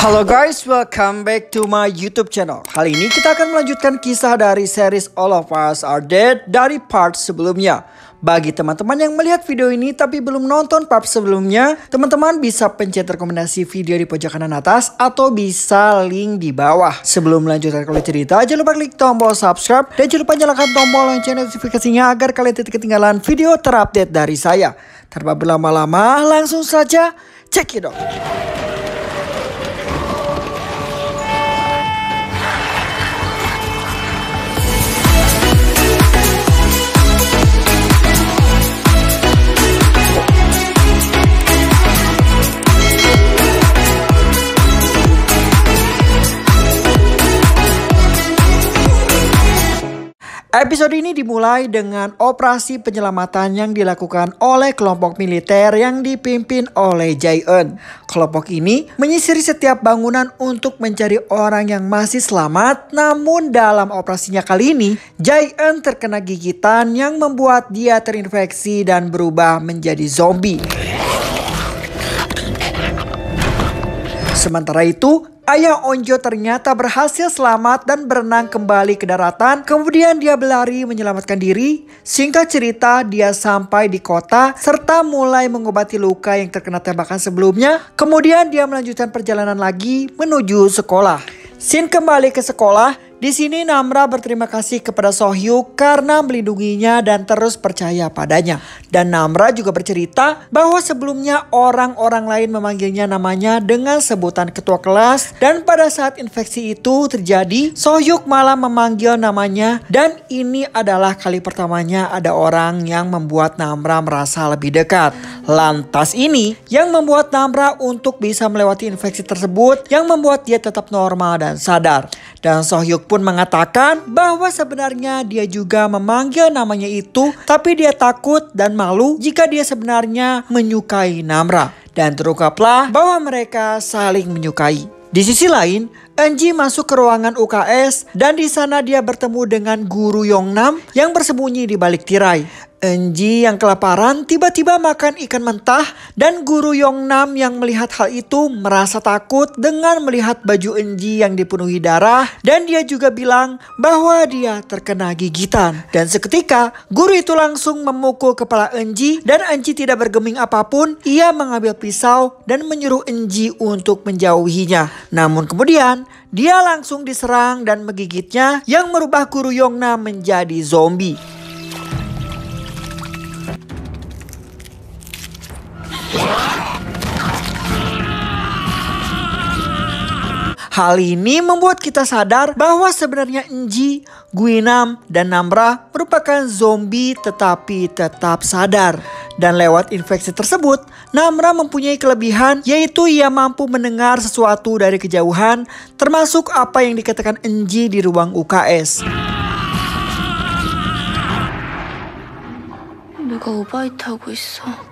Halo guys, welcome back to my YouTube channel. Kali ini kita akan melanjutkan kisah dari series All of Us Are Dead dari part sebelumnya. Bagi teman-teman yang melihat video ini tapi belum nonton part sebelumnya, teman-teman bisa pencet rekomendasi video di pojok kanan atas atau bisa link di bawah. Sebelum melanjutkan ke cerita, jangan lupa klik tombol subscribe dan jangan lupa nyalakan tombol lonceng notifikasinya agar kalian tidak ketinggalan video terupdate dari saya. Tanpa berlama-lama, langsung saja cekidot. Episode ini dimulai dengan operasi penyelamatan yang dilakukan oleh kelompok militer yang dipimpin oleh Jae-eun. Kelompok ini menyisiri setiap bangunan untuk mencari orang yang masih selamat. Namun dalam operasinya kali ini, Jae-eun terkena gigitan yang membuat dia terinfeksi dan berubah menjadi zombie. Sementara itu, ayah Onjo ternyata berhasil selamat dan berenang kembali ke daratan. Kemudian dia berlari menyelamatkan diri. Singkat cerita, dia sampai di kota serta mulai mengobati luka yang terkena tembakan sebelumnya. Kemudian dia melanjutkan perjalanan lagi menuju sekolah. Shin kembali ke sekolah. Di sini Namra berterima kasih kepada Sohyuk karena melindunginya dan terus percaya padanya. Dan Namra juga bercerita bahwa sebelumnya orang-orang lain memanggilnya namanya dengan sebutan ketua kelas. Dan pada saat infeksi itu terjadi, Sohyuk malah memanggil namanya. Dan ini adalah kali pertamanya ada orang yang membuat Namra merasa lebih dekat. Lantas ini yang membuat Namra untuk bisa melewati infeksi tersebut, yang membuat dia tetap normal dan sadar. Dan Sohyuk pun mengatakan bahwa sebenarnya dia juga memanggil namanya itu, tapi dia takut dan malu jika dia sebenarnya menyukai Namra. Dan terungkaplah bahwa mereka saling menyukai. Di sisi lain, Eunji masuk ke ruangan UKS dan di sana dia bertemu dengan guru Yongnam yang bersembunyi di balik tirai. Eunji yang kelaparan tiba-tiba makan ikan mentah dan guru Yongnam yang melihat hal itu merasa takut dengan melihat baju Eunji yang dipenuhi darah dan dia juga bilang bahwa dia terkena gigitan. Dan seketika guru itu langsung memukul kepala Eunji dan Eunji tidak bergeming apapun. Ia mengambil pisau dan menyuruh Eunji untuk menjauhinya. Namun kemudian dia langsung diserang dan menggigitnya yang merubah guru Yongnam menjadi zombie. Hal ini membuat kita sadar bahwa sebenarnya Eunji, Guinam, dan Namra merupakan zombie tetapi tetap sadar. Dan lewat infeksi tersebut, Namra mempunyai kelebihan yaitu ia mampu mendengar sesuatu dari kejauhan, termasuk apa yang dikatakan Eunji di ruang UKS.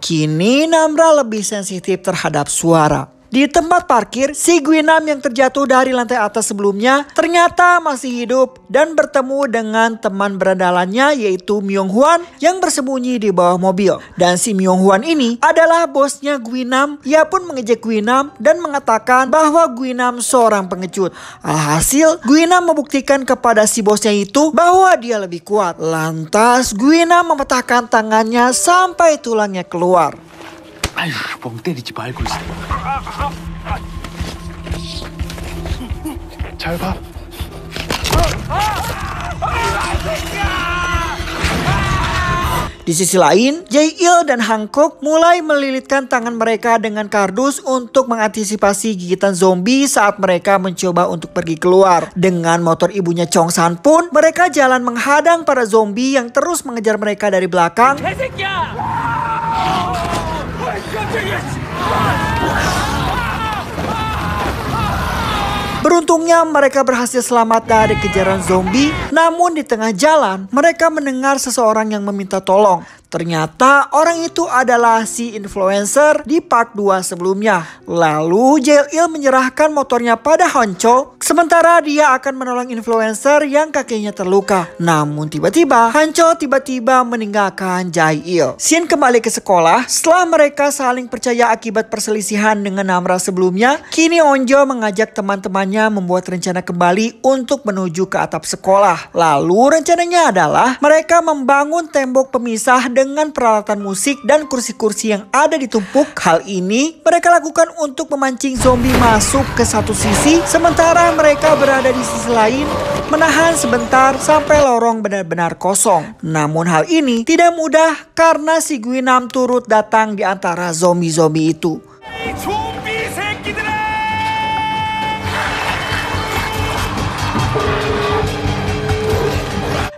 Kini Namra lebih sensitif terhadap suara. Di tempat parkir, si Guinam yang terjatuh dari lantai atas sebelumnya ternyata masih hidup dan bertemu dengan teman berandalannya yaitu Myung Hwan yang bersembunyi di bawah mobil. Dan si Myung Hwan ini adalah bosnya Guinam. Ia pun mengejek Guinam dan mengatakan bahwa Guinam seorang pengecut. Alhasil, Guinam membuktikan kepada si bosnya itu bahwa dia lebih kuat. Lantas, Guinam mematahkan tangannya sampai tulangnya keluar. 아휴, 멍 때리지 말고 있어. 잘 봐. Di sisi lain, Jae-il dan Hankook mulai melilitkan tangan mereka dengan kardus untuk mengantisipasi gigitan zombie saat mereka mencoba untuk pergi keluar. Dengan motor ibunya Chong-san pun, mereka jalan menghadang para zombie yang terus mengejar mereka dari belakang. Beruntungnya mereka berhasil selamat dari kejaran zombie. Namun di tengah jalan mereka mendengar seseorang yang meminta tolong. Ternyata orang itu adalah si influencer di part 2 sebelumnya. Lalu Jae-il menyerahkan motornya pada Hancho, sementara dia akan menolong influencer yang kakinya terluka. Namun tiba-tiba Hancho tiba-tiba meninggalkan Jae-il. Shin kembali ke sekolah setelah mereka saling percaya akibat perselisihan dengan Namra sebelumnya. Kini Onjo mengajak teman-temannya membuat rencana kembali untuk menuju ke atap sekolah. Lalu rencananya adalah mereka membangun tembok pemisah dengan peralatan musik dan kursi-kursi yang ada ditumpuk. Hal ini mereka lakukan untuk memancing zombie masuk ke satu sisi, sementara mereka berada di sisi lain menahan sebentar sampai lorong benar-benar kosong. Namun hal ini tidak mudah karena si Guinam turut datang di antara zombie-zombie itu.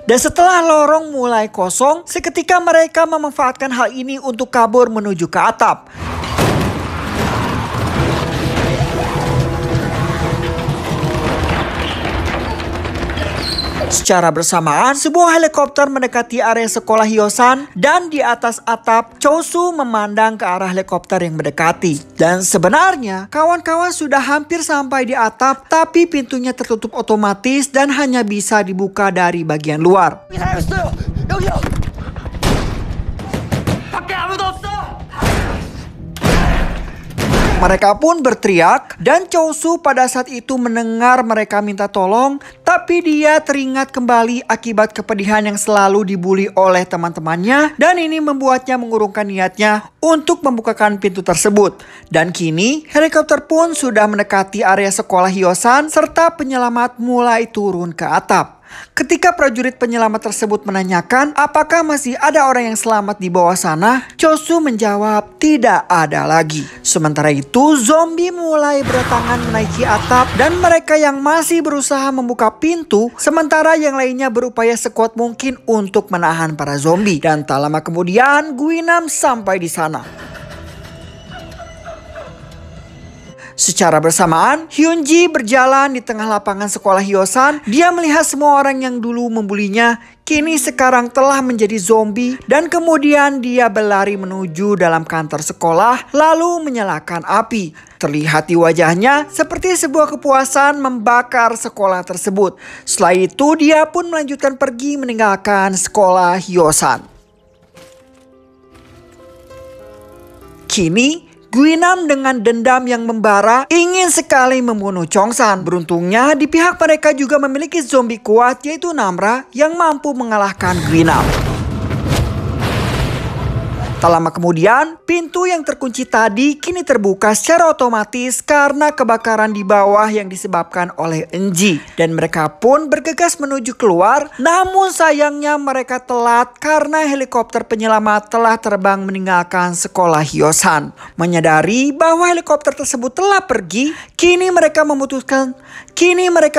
Dan setelah lorong mulai kosong, seketika mereka memanfaatkan hal ini untuk kabur menuju ke atap. Secara bersamaan, sebuah helikopter mendekati area sekolah Hyosan dan di atas atap, Chosu memandang ke arah helikopter yang mendekati. Dan sebenarnya, kawan-kawan sudah hampir sampai di atap, tapi pintunya tertutup otomatis dan hanya bisa dibuka dari bagian luar. Mereka pun berteriak dan Chosu pada saat itu mendengar mereka minta tolong, tapi dia teringat kembali akibat kepedihan yang selalu dibully oleh teman-temannya dan ini membuatnya mengurungkan niatnya untuk membukakan pintu tersebut. Dan kini helikopter pun sudah mendekati area sekolah Hyosan serta penyelamat mulai turun ke atap. Ketika prajurit penyelamat tersebut menanyakan apakah masih ada orang yang selamat di bawah sana, Chosu menjawab tidak ada lagi. Sementara itu zombie mulai berdatangan menaiki atap dan mereka yang masih berusaha membuka pintu, sementara yang lainnya berupaya sekuat mungkin untuk menahan para zombie. Dan tak lama kemudian Guinam sampai di sana. Secara bersamaan, Hyunji berjalan di tengah lapangan sekolah Hyosan. Dia melihat semua orang yang dulu membulinya, kini sekarang telah menjadi zombie. Dan kemudian dia berlari menuju dalam kantor sekolah, lalu menyalakan api. Terlihat di wajahnya seperti sebuah kepuasan membakar sekolah tersebut. Setelah itu dia pun melanjutkan pergi meninggalkan sekolah Hyosan. Kini Guinam dengan dendam yang membara ingin sekali membunuh Chongsan. Beruntungnya di pihak mereka juga memiliki zombie kuat yaitu Namra yang mampu mengalahkan Guinam. Tak lama kemudian, pintu yang terkunci tadi kini terbuka secara otomatis karena kebakaran di bawah yang disebabkan oleh Enji. Dan mereka pun bergegas menuju keluar, namun sayangnya mereka telat karena helikopter penyelamat telah terbang meninggalkan sekolah Hyosan. Menyadari bahwa helikopter tersebut telah pergi, kini mereka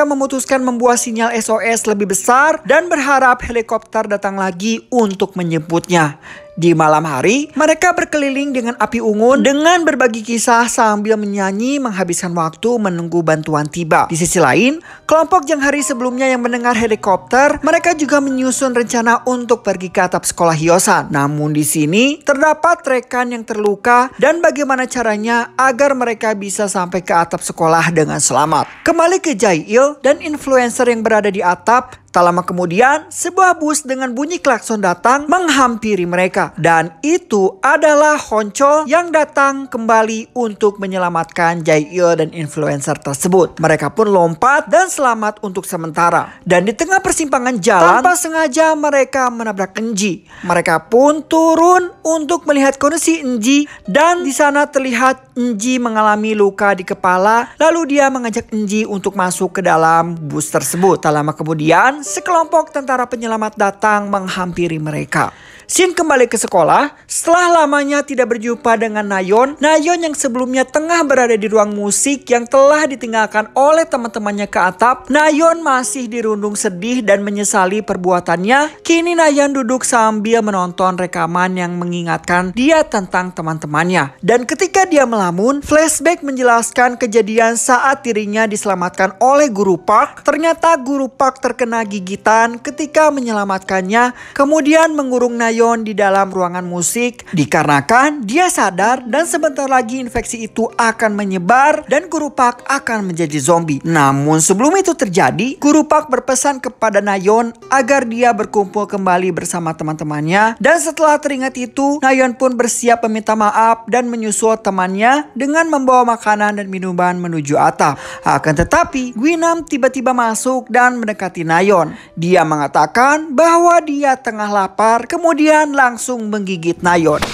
memutuskan membuat sinyal SOS lebih besar dan berharap helikopter datang lagi untuk menjemputnya. Di malam hari, mereka berkeliling dengan api unggun dengan berbagi kisah sambil menyanyi menghabiskan waktu menunggu bantuan tiba. Di sisi lain, kelompok yang hari sebelumnya yang mendengar helikopter, mereka juga menyusun rencana untuk pergi ke atap sekolah Hyosan. Namun di sini terdapat rekan yang terluka dan bagaimana caranya agar mereka bisa sampai ke atap sekolah dengan selamat. Kembali ke Jae-il dan influencer yang berada di atap. Tak lama kemudian, sebuah bus dengan bunyi klakson datang menghampiri mereka. Dan itu adalah Honcho yang datang kembali untuk menyelamatkan Jae-il dan influencer tersebut. Mereka pun lompat dan selamat untuk sementara. Dan di tengah persimpangan jalan, tanpa sengaja mereka menabrak Enji. Mereka pun turun untuk melihat kondisi Enji. Dan di sana terlihat Enji mengalami luka di kepala. Lalu dia mengajak Enji untuk masuk ke dalam bus tersebut. Tak lama kemudian, sekelompok tentara penyelamat datang menghampiri mereka. Shin kembali ke sekolah setelah lamanya tidak berjumpa dengan Nayeon. Nayeon yang sebelumnya tengah berada di ruang musik yang telah ditinggalkan oleh teman-temannya ke atap. Nayeon masih dirundung sedih dan menyesali perbuatannya. Kini Nayeon duduk sambil menonton rekaman yang mengingatkan dia tentang teman-temannya. Dan ketika dia melamun, flashback menjelaskan kejadian saat dirinya diselamatkan oleh Guru Park. Ternyata Guru Park terkena gigitan ketika menyelamatkannya, kemudian mengurung Nayeon di dalam ruangan musik dikarenakan dia sadar dan sebentar lagi infeksi itu akan menyebar dan Guru Park akan menjadi zombie. Namun sebelum itu terjadi, Guru Park berpesan kepada Nayeon agar dia berkumpul kembali bersama teman-temannya, dan setelah teringat itu, Nayeon pun bersiap meminta maaf dan menyusul temannya dengan membawa makanan dan minuman menuju atap. Akan tetapi, Gwynam tiba-tiba masuk dan mendekati Nayeon. Dia mengatakan bahwa dia tengah lapar, kemudian langsung menggigit Nayeon.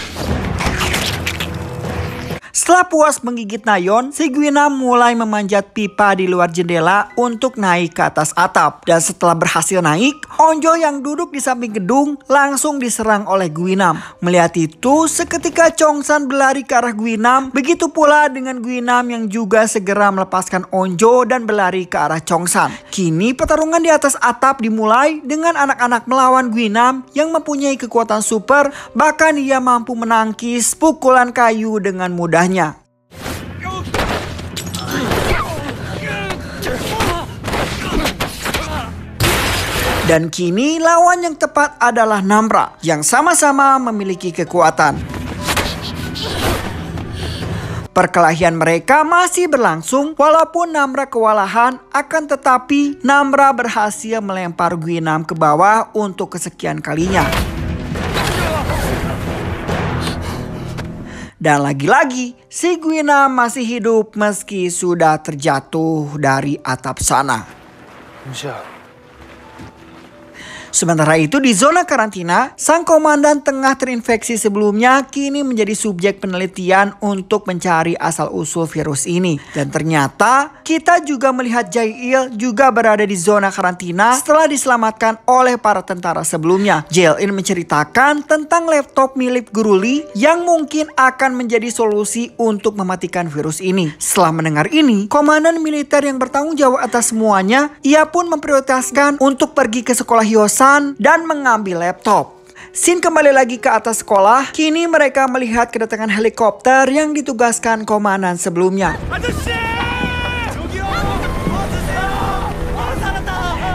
Setelah puas menggigit Nayeon, si Gwynam mulai memanjat pipa di luar jendela untuk naik ke atas atap. Dan setelah berhasil naik, Onjo yang duduk di samping gedung langsung diserang oleh Gwynam. Melihat itu, seketika Chongsan berlari ke arah Gwynam. Begitu pula dengan Gwynam yang juga segera melepaskan Onjo dan berlari ke arah Chongsan. Kini pertarungan di atas atap dimulai dengan anak-anak melawan Gwynam yang mempunyai kekuatan super. Bahkan ia mampu menangkis pukulan kayu dengan mudahnya. Dan kini lawan yang tepat adalah Namra yang sama-sama memiliki kekuatan. Perkelahian mereka masih berlangsung walaupun Namra kewalahan, akan tetapi Namra berhasil melempar Gwynam ke bawah untuk kesekian kalinya. Dan lagi-lagi, si Gwynam masih hidup meski sudah terjatuh dari atap sana. Sementara itu di zona karantina, sang komandan tengah terinfeksi sebelumnya kini menjadi subjek penelitian untuk mencari asal-usul virus ini. Dan ternyata kita juga melihat Jae-il juga berada di zona karantina setelah diselamatkan oleh para tentara sebelumnya. Jae-il menceritakan tentang laptop milik Guru Lee yang mungkin akan menjadi solusi untuk mematikan virus ini. Setelah mendengar ini, komandan militer yang bertanggung jawab atas semuanya, ia pun memprioritaskan untuk pergi ke sekolah Hyosan dan mengambil laptop. Scene kembali lagi ke atas sekolah. Kini mereka melihat kedatangan helikopter yang ditugaskan komandan sebelumnya.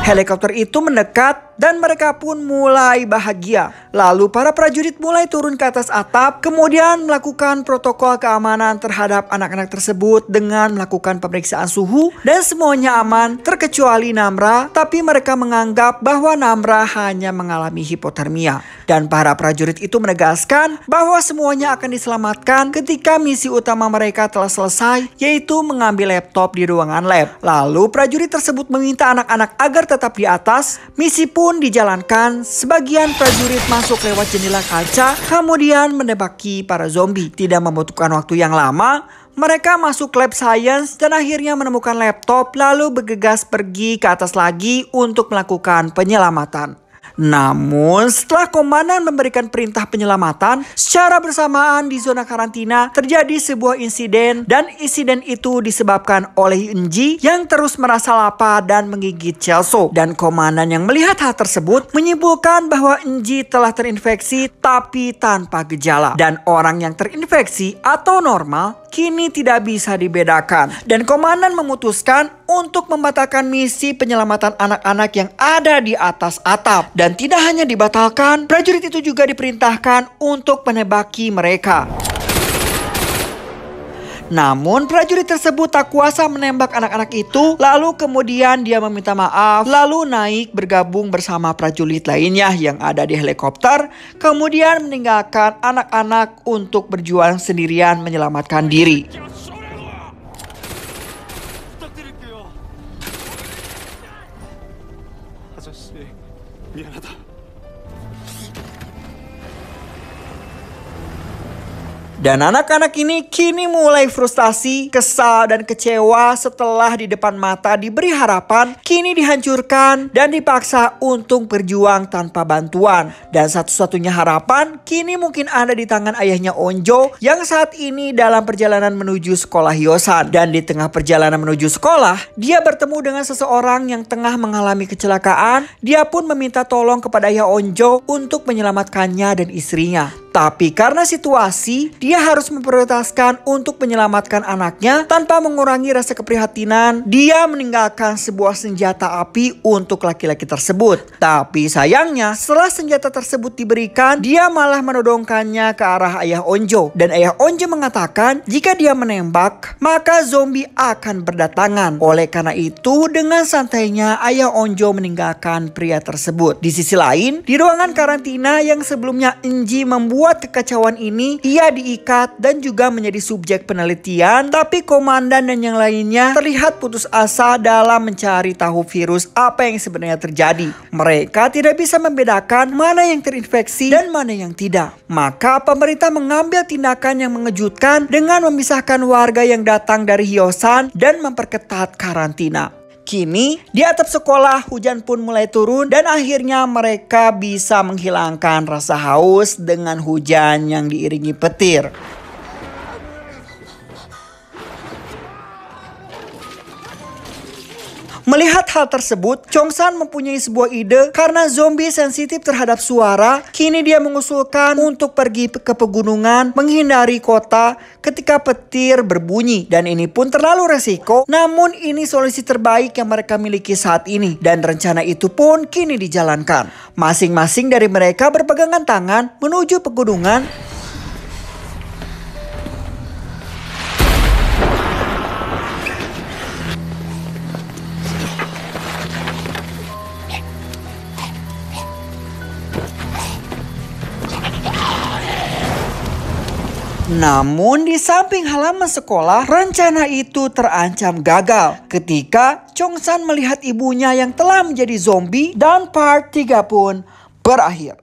Helikopter itu mendekat dan mereka pun mulai bahagia. Lalu para prajurit mulai turun ke atas atap, kemudian melakukan protokol keamanan terhadap anak-anak tersebut dengan melakukan pemeriksaan suhu dan semuanya aman terkecuali Namra, tapi mereka menganggap bahwa Namra hanya mengalami hipotermia. Dan para prajurit itu menegaskan bahwa semuanya akan diselamatkan ketika misi utama mereka telah selesai, yaitu mengambil laptop di ruangan lab. Lalu prajurit tersebut meminta anak-anak agar tetap di atas. Misi pun dijalankan. Sebagian prajurit masuk lewat jendela kaca, kemudian menebaki para zombie. Tidak membutuhkan waktu yang lama, mereka masuk lab science dan akhirnya menemukan laptop, lalu bergegas pergi ke atas lagi untuk melakukan penyelamatan. Namun setelah komandan memberikan perintah penyelamatan, secara bersamaan di zona karantina terjadi sebuah insiden, dan insiden itu disebabkan oleh Eunji yang terus merasa lapar dan menggigit Chelso. Dan komandan yang melihat hal tersebut menyimpulkan bahwa Eunji telah terinfeksi tapi tanpa gejala, dan orang yang terinfeksi atau normal kini tidak bisa dibedakan. Dan komandan memutuskan untuk membatalkan misi penyelamatan anak-anak yang ada di atas atap. Dan tidak hanya dibatalkan, prajurit itu juga diperintahkan untuk menebaki mereka. Namun prajurit tersebut tak kuasa menembak anak-anak itu, lalu kemudian dia meminta maaf, lalu naik bergabung bersama prajurit lainnya yang ada di helikopter, kemudian meninggalkan anak-anak untuk berjuang sendirian menyelamatkan diri. Dan anak-anak ini kini mulai frustasi, kesal, dan kecewa setelah di depan mata diberi harapan, kini dihancurkan dan dipaksa untuk berjuang tanpa bantuan. Dan satu-satunya harapan kini mungkin ada di tangan ayahnya Onjo yang saat ini dalam perjalanan menuju sekolah Hyosan. Dan di tengah perjalanan menuju sekolah, dia bertemu dengan seseorang yang tengah mengalami kecelakaan. Dia pun meminta tolong kepada ayah Onjo untuk menyelamatkannya dan istrinya. Tapi karena situasi, dia harus memprioritaskan untuk menyelamatkan anaknya tanpa mengurangi rasa keprihatinan. Dia meninggalkan sebuah senjata api untuk laki-laki tersebut. Tapi sayangnya, setelah senjata tersebut diberikan, dia malah menodongkannya ke arah ayah Onjo. Dan ayah Onjo mengatakan jika dia menembak, maka zombie akan berdatangan. Oleh karena itu, dengan santainya ayah Onjo meninggalkan pria tersebut. Di sisi lain, di ruangan karantina yang sebelumnya Enji membuat kekacauan ini, ia diikat dan juga menjadi subjek penelitian. Tapi komandan dan yang lainnya terlihat putus asa dalam mencari tahu virus apa yang sebenarnya terjadi. Mereka tidak bisa membedakan mana yang terinfeksi dan mana yang tidak. Maka pemerintah mengambil tindakan yang mengejutkan dengan memisahkan warga yang datang dari Hyosan dan memperketat karantina. Kini di atap sekolah hujan pun mulai turun dan akhirnya mereka bisa menghilangkan rasa haus dengan hujan yang diiringi petir. Melihat hal tersebut, Chongsan mempunyai sebuah ide karena zombie sensitif terhadap suara. Kini dia mengusulkan untuk pergi ke pegunungan menghindari kota ketika petir berbunyi. Dan ini pun terlalu resiko, namun ini solusi terbaik yang mereka miliki saat ini. Dan rencana itu pun kini dijalankan. Masing-masing dari mereka berpegangan tangan menuju pegunungan. Namun di samping halaman sekolah, rencana itu terancam gagal ketika Chongsan melihat ibunya yang telah menjadi zombie dan part 3 pun berakhir.